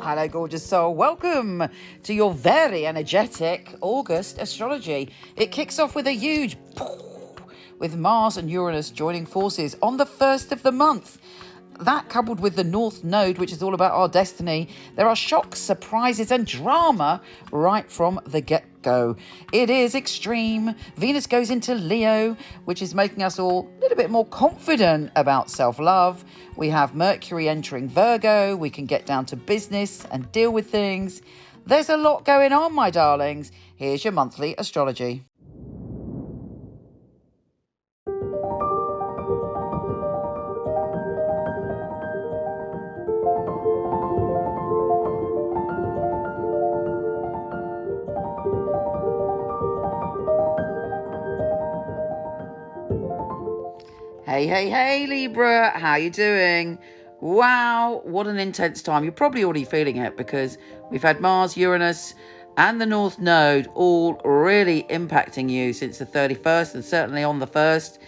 Hello, gorgeous soul. Welcome to your very energetic August astrology. It kicks off with a huge with Mars and Uranus joining forces on the 1st of the month. That coupled with the North Node, which is all about our destiny, there are shocks, surprises and drama right from the get-go. It is extreme. Venus goes into Leo, which is making us all a little bit more confident about self-love. We have Mercury entering Virgo. We can get down to business and deal with things. There's a lot going on, my darlings. Here's your monthly astrology. Hey, Libra, how you doing? Wow, what an intense time. You're probably already feeling it because we've had Mars, Uranus and the North Node all really impacting you since the 31st and certainly on the 1st.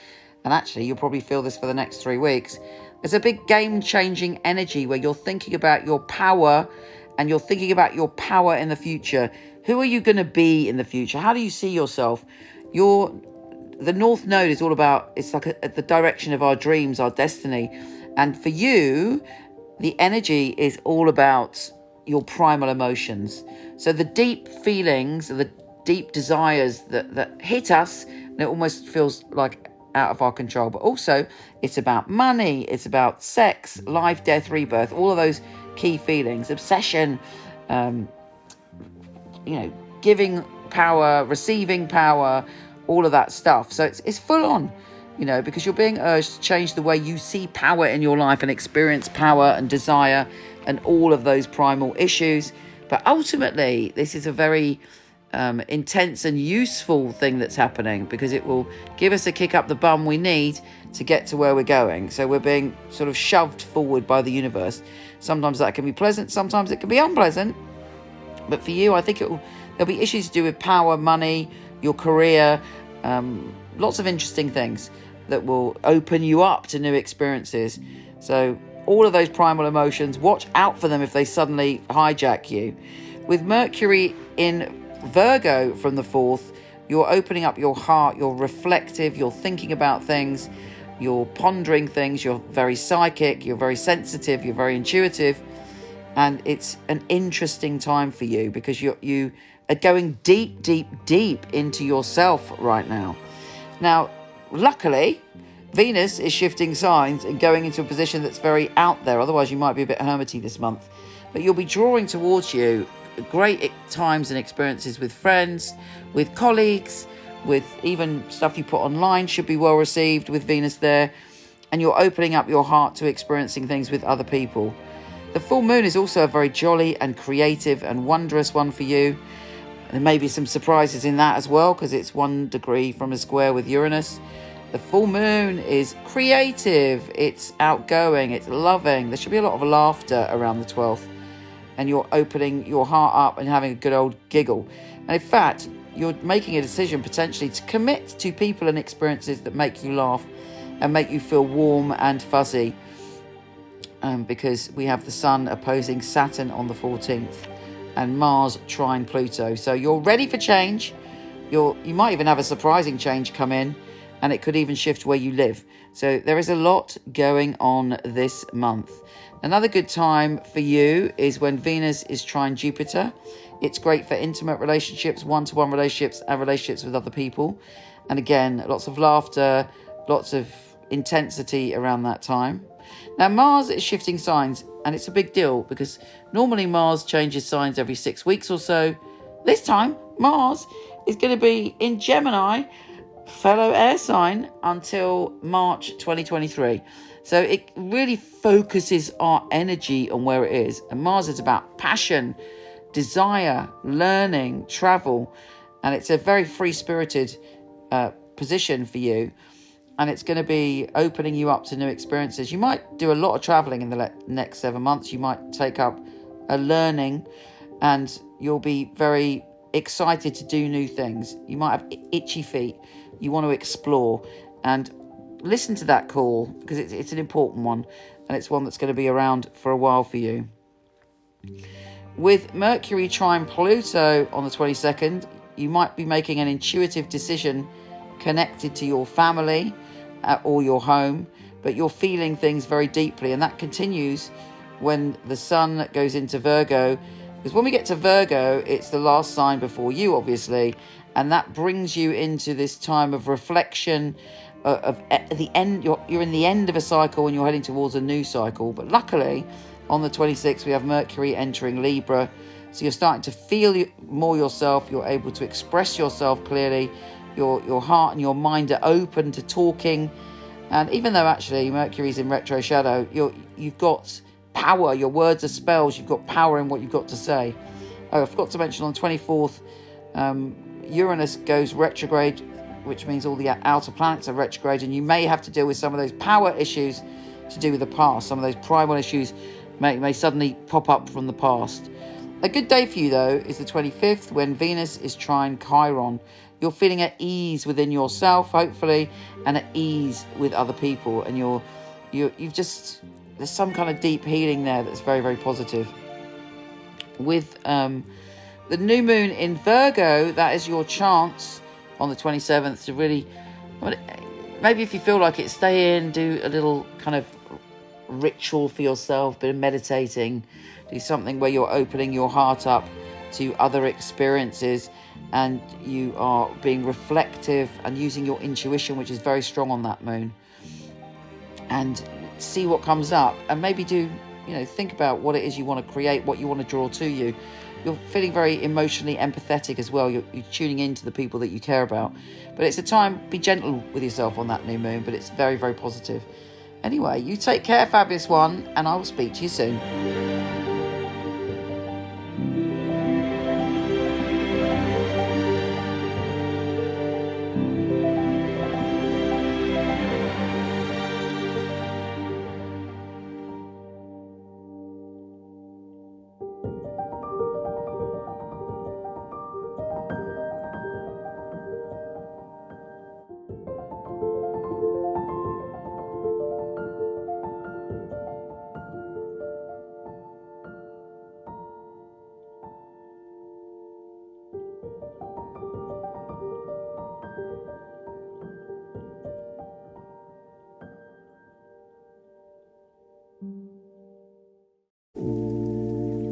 And actually, you'll probably feel this for the next 3 weeks. There's a big game-changing energy where you're thinking about your power and you're thinking about your power in the future. Who are you going to be in the future? How do you see yourself? The North Node is all about, it's like the direction of our dreams, our destiny. And for you, the energy is all about your primal emotions. So the deep feelings, the deep desires that hit us, and it almost feels like out of our control. But also, it's about money, it's about sex, life, death, rebirth, all of those key feelings, obsession, giving power, receiving power, all of that stuff. So it's full on, because you're being urged to change the way you see power in your life and experience power and desire and all of those primal issues. But ultimately, this is a very intense and useful thing that's happening because it will give us a kick up the bum we need to get to where we're going. So we're being sort of shoved forward by the universe. Sometimes that can be pleasant, sometimes it can be unpleasant. But for you, I think there'll be issues to do with power, money, your career, lots of interesting things that will open you up to new experiences. So all of those primal emotions, watch out for them if they suddenly hijack you. With Mercury in Virgo from the 4th, you're opening up your heart, you're reflective, you're thinking about things, you're pondering things, you're very psychic, you're very sensitive, you're very intuitive. And it's an interesting time for you because you are going deep into yourself right now. Now, luckily, Venus is shifting signs and going into a position that's very out there. Otherwise, you might be a bit hermity this month. But you'll be drawing towards you great times and experiences with friends, with colleagues, with even stuff you put online should be well received with Venus there. And you're opening up your heart to experiencing things with other people. The full moon is also a very jolly and creative and wondrous one for you. There may be some surprises in that as well because it's 1 degree from a square with Uranus. The full moon is creative, it's outgoing, it's loving. There should be a lot of laughter around the 12th. And you're opening your heart up and having a good old giggle. And in fact, you're making a decision potentially to commit to people and experiences that make you laugh and make you feel warm and fuzzy. Because we have the Sun opposing Saturn on the 14th and Mars trine Pluto. So you're ready for change. You might even have a surprising change come in and it could even shift where you live. So there is a lot going on this month. Another good time for you is when Venus is trine Jupiter. It's great for intimate relationships, one-to-one relationships and relationships with other people. And again, lots of laughter, lots of intensity around that time. Now, Mars is shifting signs, and it's a big deal because normally Mars changes signs every 6 weeks or so. This time, Mars is going to be in Gemini, fellow air sign, until March 2023. So it really focuses our energy on where it is. And Mars is about passion, desire, learning, travel. And it's a very free-spirited position for you. And it's going to be opening you up to new experiences. You might do a lot of traveling in the next 7 months. You might take up a learning and you'll be very excited to do new things. You might have itchy feet. You want to explore and listen to that call because it's an important one and it's one that's going to be around for a while for you. With Mercury trine Pluto on the 22nd, you might be making an intuitive decision connected to your family or your home, but you're feeling things very deeply, and that continues when the sun goes into Virgo, because when we get to Virgo, it's the last sign before you, obviously, and that brings you into this time of reflection, of the end. You're in the end of a cycle and you're heading towards a new cycle. But luckily, on the 26th, we have Mercury entering Libra, so you're starting to feel more yourself. You're able to express yourself clearly. Your heart and your mind are open to talking, and even though actually Mercury's in retro shadow, you've got power. Your words are spells. You've got power in what you've got to say. Oh, I forgot to mention on the 24th, Uranus goes retrograde, which means all the outer planets are retrograde, and you may have to deal with some of those power issues to do with the past. Some of those primal issues may suddenly pop up from the past. A good day for you, though, is the 25th, when Venus is trine Chiron. You're feeling at ease within yourself, hopefully, and at ease with other people, and you've just, there's some kind of deep healing there that's very, very positive. With the new moon in Virgo, that is your chance on the 27th to really, maybe if you feel like it, stay in, do a little kind of ritual for yourself, bit of meditating, do something where you're opening your heart up to other experiences, and you are being reflective and using your intuition, which is very strong on that moon, and see what comes up, and maybe think about what it is you want to create, what you want to draw to you. You're feeling very emotionally empathetic as well. You're tuning into the people that you care about. But it's a time, be gentle with yourself on that new moon, but it's very, very positive. Anyway, you take care, fabulous one, and I will speak to you soon.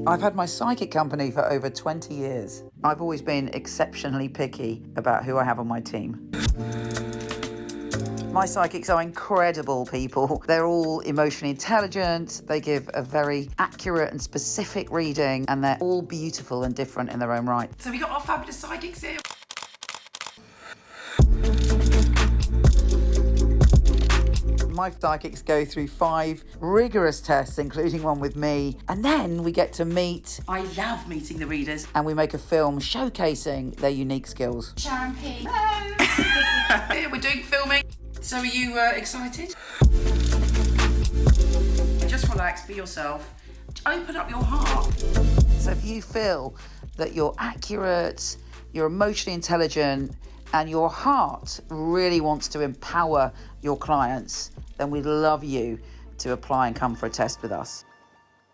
I've had my psychic company for over 20 years. I've always been exceptionally picky about who I have on my team. My psychics are incredible people. They're all emotionally intelligent. They give a very accurate and specific reading, and they're all beautiful and different in their own right. So we got our fabulous psychics here. My psychics go through 5 rigorous tests, including one with me, and then we get to meet. I love meeting the readers. And we make a film showcasing their unique skills. Sharon P. Here, we're doing filming. So are you excited? Just relax, be yourself. Open up your heart. So if you feel that you're accurate, you're emotionally intelligent, and your heart really wants to empower your clients, then we'd love you to apply and come for a test with us.